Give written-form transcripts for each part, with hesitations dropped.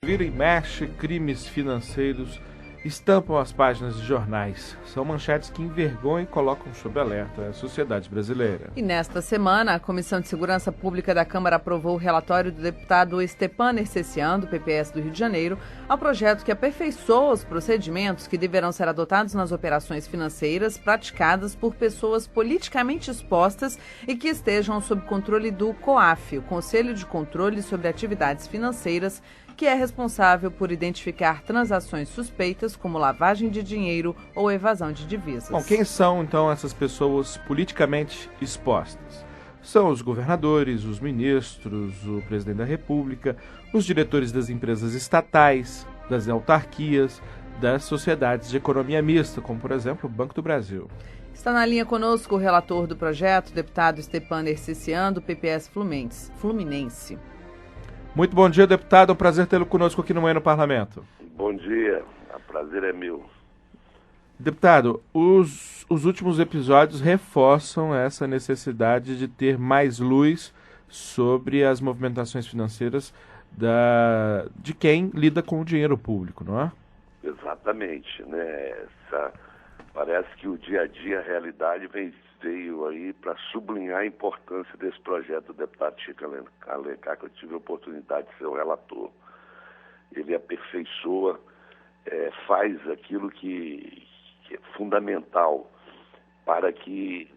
Vira e mexe, crimes financeiros estampam as páginas de jornais. São manchetes que envergonham e colocam sob alerta a sociedade brasileira. E nesta semana, a Comissão de Segurança Pública da Câmara aprovou o relatório do deputado Stepan Ercecian, do PPS do Rio de Janeiro, ao projeto que aperfeiçoa os procedimentos que deverão ser adotados nas operações financeiras praticadas por pessoas politicamente expostas e que estejam sob controle do COAF, o Conselho de Controle sobre Atividades Financeiras, que é responsável por identificar transações suspeitas como lavagem de dinheiro ou evasão de divisas. Bom, quem são então essas pessoas politicamente expostas? São os governadores, os ministros, o presidente da República, os diretores das empresas estatais, das autarquias, das sociedades de economia mista, como por exemplo o Banco do Brasil. Está na linha conosco o relator do projeto, o deputado Stepan Ercecian, do PPS Fluminense. Muito bom dia, deputado. É um prazer tê-lo conosco aqui no Manhã no Parlamento. Bom dia. O prazer é meu. Deputado, os últimos episódios reforçam essa necessidade de ter mais luz sobre as movimentações financeiras de quem lida com o dinheiro público, não é? Exatamente, né? Parece que o dia a dia, a realidade veio aí para sublinhar a importância desse projeto do deputado Chico Alencar, que eu tive a oportunidade de ser o relator. Ele aperfeiçoa, faz aquilo que é fundamental para que,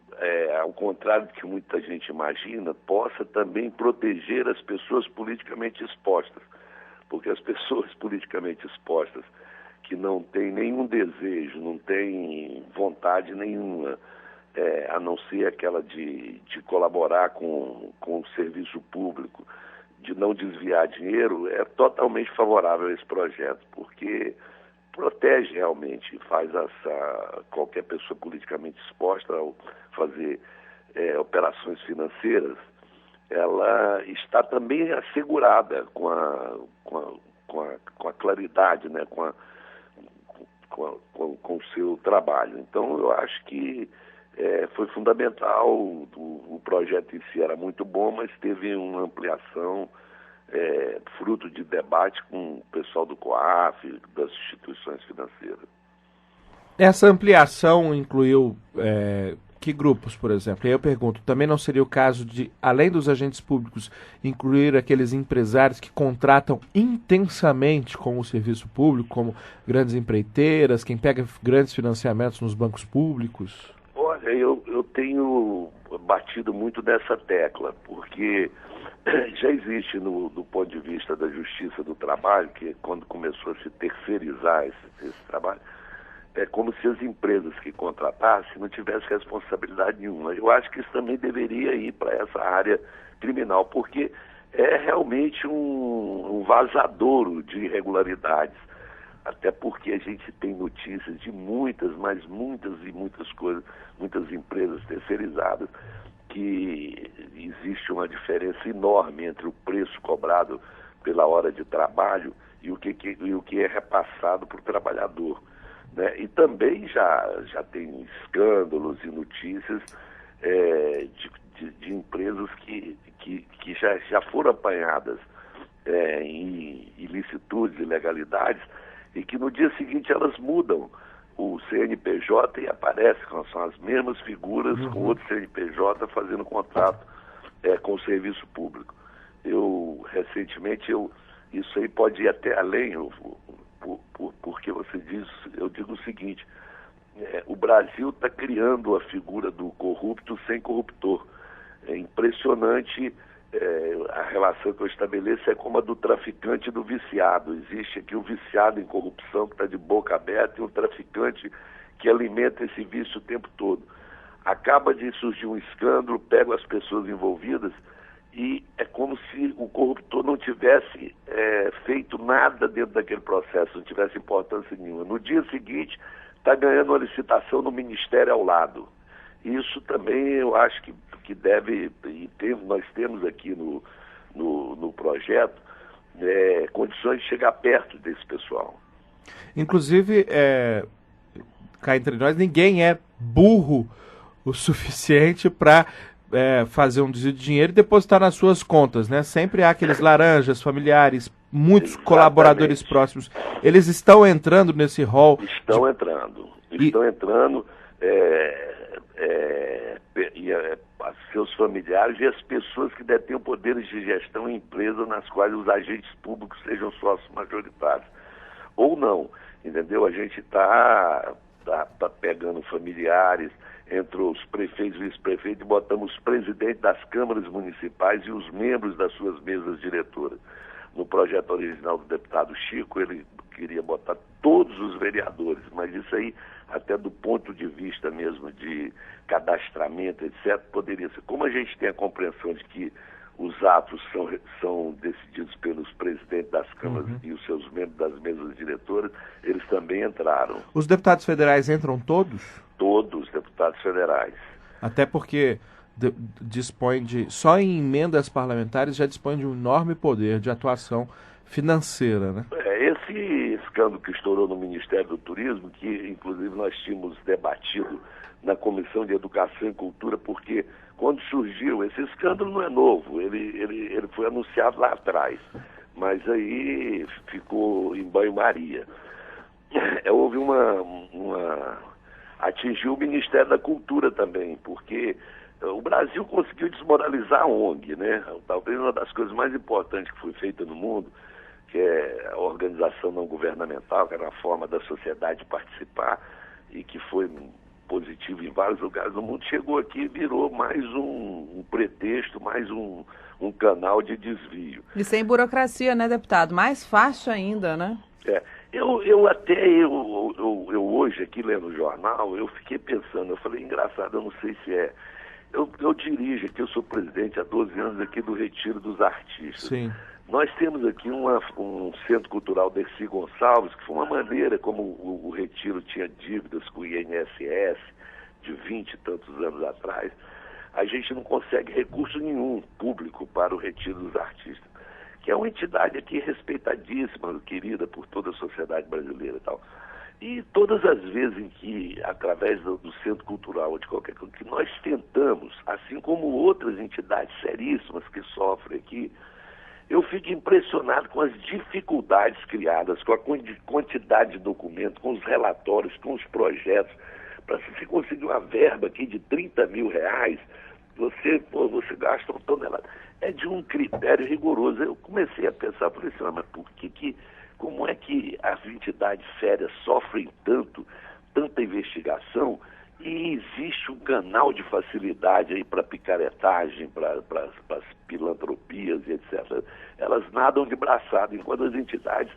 ao contrário do que muita gente imagina, possa também proteger as pessoas politicamente expostas. Porque as pessoas politicamente expostas que não têm nenhum desejo, não têm vontade nenhuma, a não ser aquela de colaborar com o serviço público, de não desviar dinheiro, é totalmente favorável a esse projeto, porque protege realmente, faz qualquer pessoa politicamente exposta ao fazer operações financeiras, ela está também assegurada com a claridade, né, com o seu trabalho. Então, eu acho que foi fundamental. O projeto em si era muito bom, mas teve uma ampliação, fruto de debate com o pessoal do COAF, das instituições financeiras. Essa ampliação incluiu que grupos, por exemplo? E aí eu pergunto, também não seria o caso de, além dos agentes públicos, incluir aqueles empresários que contratam intensamente com o serviço público, como grandes empreiteiras, quem pega grandes financiamentos nos bancos públicos? Olha, eu tenho batido muito nessa tecla, porque já existe do ponto de vista da Justiça do Trabalho, que quando começou a se terceirizar esse trabalho, é como se as empresas que contratassem não tivessem responsabilidade nenhuma. Eu acho que isso também deveria ir para essa área criminal, porque é realmente um vazadouro de irregularidades. Até porque a gente tem notícias de muitas coisas, muitas empresas terceirizadas, que existe uma diferença enorme entre o preço cobrado pela hora de trabalho e o que é repassado para o trabalhador. Né? E também já tem escândalos e notícias de empresas que já foram apanhadas em ilicitudes, ilegalidades, e que no dia seguinte elas mudam o CNPJ e aparecem, são as mesmas figuras com outro CNPJ fazendo contrato com o serviço público. Recentemente, isso aí pode ir até além, porque eu digo o seguinte, o Brasil está criando a figura do corrupto sem corruptor. É impressionante. A relação que eu estabeleço é como a do traficante e do viciado. Existe aqui o viciado em corrupção que está de boca aberta e o traficante que alimenta esse vício o tempo todo. Acaba de surgir um escândalo, pega as pessoas envolvidas e é como se o corruptor não tivesse feito nada dentro daquele processo, não tivesse importância nenhuma. No dia seguinte, está ganhando uma licitação no Ministério ao lado. Isso também eu acho que deve, nós temos aqui no projeto condições de chegar perto desse pessoal. Inclusive, cá entre nós, ninguém é burro o suficiente para fazer um desvio de dinheiro e depositar nas suas contas, né? Sempre há aqueles laranjas familiares muitos Exatamente. colaboradores próximos, eles estão entrando nesse rol? Estão entrando. Seus familiares e as pessoas que detêm poderes de gestão em empresas nas quais os agentes públicos sejam sócios majoritários. Ou não, entendeu? A gente tá pegando familiares, entre os prefeitos e vice-prefeitos, e botamos os presidentes das câmaras municipais e os membros das suas mesas diretoras. No projeto original do deputado Chico, ele queria botar todos os vereadores, mas isso aí, até do ponto de vista mesmo de cadastramento, etc., poderia ser. Como a gente tem a compreensão de que os atos são decididos pelos presidentes das câmaras e os seus membros das mesas diretoras, eles também entraram. Os deputados federais entram todos? Todos os deputados federais. Até porque dispõe de, só em emendas parlamentares já dispõe de um enorme poder de atuação financeira, né? Esse escândalo que estourou no Ministério do Turismo, que inclusive nós tínhamos debatido na Comissão de Educação e Cultura, porque quando surgiu, esse escândalo não é novo, ele foi anunciado lá atrás, mas aí ficou em banho-maria. Houve atingiu o Ministério da Cultura também, porque o Brasil conseguiu desmoralizar a ONG, né? Talvez uma das coisas mais importantes que foi feita no mundo, que é a organização não governamental, que era uma forma da sociedade participar e que foi positivo em vários lugares do mundo, chegou aqui e virou mais um pretexto, mais um canal de desvio. E sem burocracia, né, deputado? Mais fácil ainda, né? Eu hoje aqui lendo o jornal, eu fiquei pensando, eu falei, engraçado, eu não sei se é. Eu dirijo aqui, eu sou presidente há 12 anos aqui do Retiro dos Artistas. Sim. Nós temos aqui um Centro Cultural Dercy Gonçalves, que foi uma maneira como o Retiro tinha dívidas com o INSS de 20 e tantos anos atrás. A gente não consegue recurso nenhum público para o Retiro dos Artistas, que é uma entidade aqui respeitadíssima, querida por toda a sociedade brasileira e tal. E todas as vezes em que, através do Centro Cultural ou de qualquer coisa, que nós tentamos, assim como outras entidades seríssimas que sofrem aqui, eu fico impressionado com as dificuldades criadas, com a quantidade de documentos, com os relatórios, com os projetos. Para se conseguir uma verba aqui de R$30 mil, você gasta um tonelada. É de um critério rigoroso. Eu comecei a pensar, falei assim, mas como é que as entidades sérias sofrem tanta investigação e existe um canal de facilidade aí para picaretagem, para as pilantropias e etc. Elas nadam de braçada, enquanto as entidades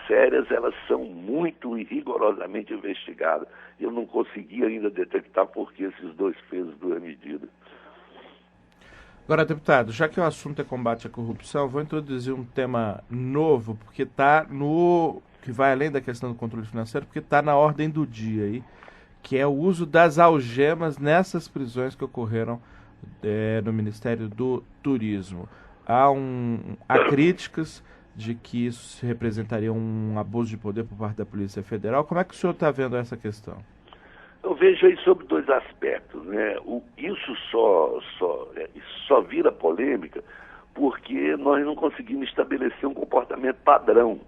sérias, elas são muito e rigorosamente investigadas. Eu não consegui ainda detectar por que esses dois pesos, duas medidas. Agora, deputado, já que o assunto é combate à corrupção, vou introduzir um tema novo, porque que vai além da questão do controle financeiro, porque está na ordem do dia aí, que é o uso das algemas nessas prisões que ocorreram no Ministério do Turismo. Há críticas de que isso representaria um abuso de poder por parte da Polícia Federal. Como é que o senhor está vendo essa questão? Eu vejo aí sobre dois aspectos, né? Isso só vira polêmica porque nós não conseguimos estabelecer um comportamento padrão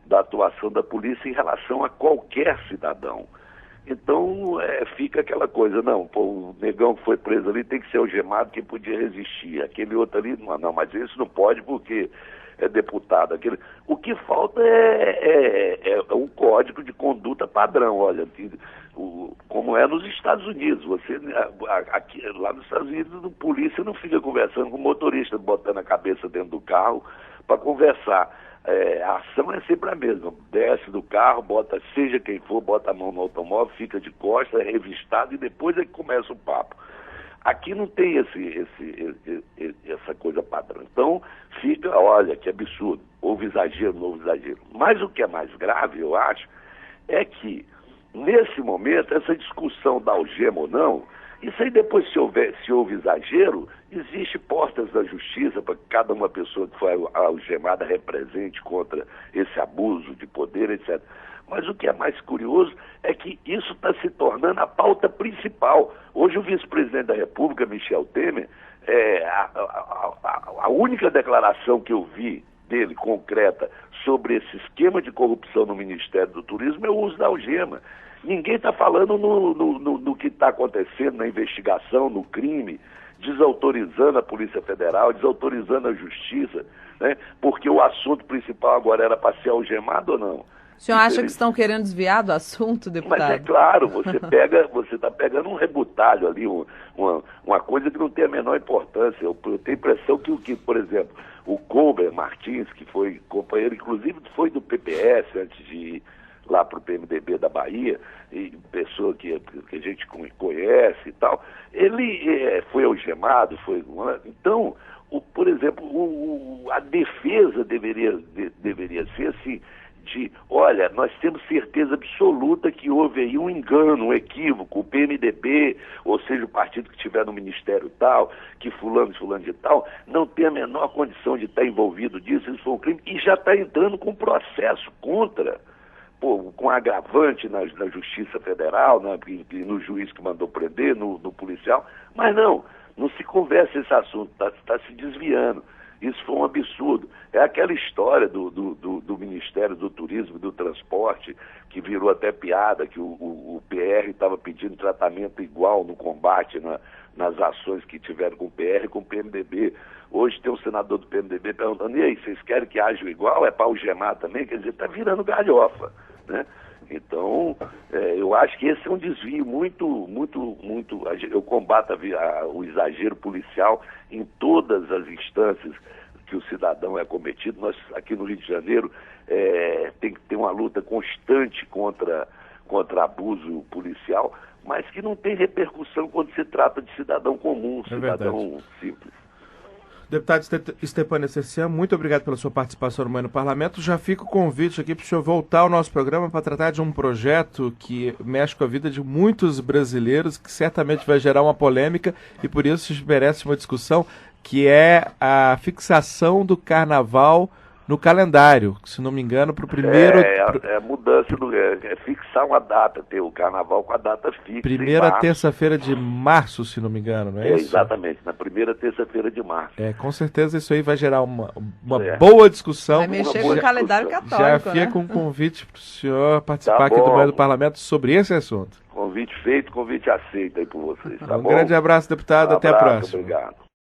da atuação da polícia em relação a qualquer cidadão. Então, fica aquela coisa, não, o negão que foi preso ali tem que ser algemado, quem podia resistir. Aquele outro ali, não, mas isso não pode porque é deputado. O que falta é um código de conduta padrão, olha, como é nos Estados Unidos. Lá nos Estados Unidos, a polícia não fica conversando com o motorista, botando a cabeça dentro do carro para conversar. A ação é sempre a mesma, desce do carro, seja quem for, bota a mão no automóvel, fica de costas, é revistado e depois é que começa o papo. Aqui não tem essa coisa padrão. Então, olha, que absurdo, houve exagero, não houve exagero. Mas o que é mais grave, eu acho, é que, nesse momento, essa discussão da algema ou não, isso aí depois, se houve exagero, existe portas da justiça para que cada uma pessoa que foi algemada represente contra esse abuso de poder, etc. Mas o que é mais curioso é que isso está se tornando a pauta principal. Hoje o vice-presidente da República, Michel Temer, a única declaração que eu vi dele, concreta, sobre esse esquema de corrupção no Ministério do Turismo é o uso da algema. Ninguém está falando no que está acontecendo na investigação, no crime, desautorizando a Polícia Federal, desautorizando a Justiça, né? Porque o assunto principal agora era para ser algemado ou não? O senhor acha que estão querendo desviar do assunto, deputado? Mas é claro, você está pegando um rebutalho ali, uma coisa que não tem a menor importância. Eu tenho a impressão que, por exemplo, o Colber Martins, que foi companheiro, inclusive foi do PPS antes de ir lá para o PMDB da Bahia, e pessoa que a gente conhece e tal, ele foi algemado, então, por exemplo, a defesa deveria ser assim, olha, nós temos certeza absoluta que houve aí um engano, um equívoco, o PMDB, ou seja, o partido que estiver no ministério tal, que fulano de tal, não tem a menor condição de estar envolvido disso, isso foi um crime, e já está entrando com processo contra, com agravante na Justiça Federal, no juiz que mandou prender, no policial, mas não se conversa esse assunto, está se desviando. Isso foi um absurdo. É aquela história do Ministério do Turismo e do Transporte, que virou até piada, que o PR estava pedindo tratamento igual no combate, nas ações que tiveram com o PR e com o PMDB. Hoje tem um senador do PMDB perguntando, e aí, vocês querem que ajam igual? É para algemar também? Quer dizer, está virando galhofa, né? Então, eu acho que esse é um desvio muito. Eu combato o exagero policial em todas as instâncias que o cidadão é cometido. Nós, aqui no Rio de Janeiro, tem que ter uma luta constante contra abuso policial, mas que não tem repercussão quando se trata de cidadão comum, cidadão simples. Deputado Stepan Necercian, muito obrigado pela sua participação no Parlamento. Já fica o convite aqui para o senhor voltar ao nosso programa para tratar de um projeto que mexe com a vida de muitos brasileiros, que certamente vai gerar uma polêmica e por isso merece uma discussão, que é a fixação do carnaval no calendário, se não me engano, para o primeiro... É mudança, fixar uma data, ter o carnaval com a data fixa. Primeira terça-feira de março, se não me engano, não é isso? Exatamente, na primeira terça-feira de março. Com certeza isso aí vai gerar uma boa discussão. Vai mexer com o calendário católico, já fica um convite para o senhor participar aqui do Parlamento sobre esse assunto. Convite feito, convite aceito aí por vocês, tá bom? Um grande abraço, deputado, até a próxima. Obrigado.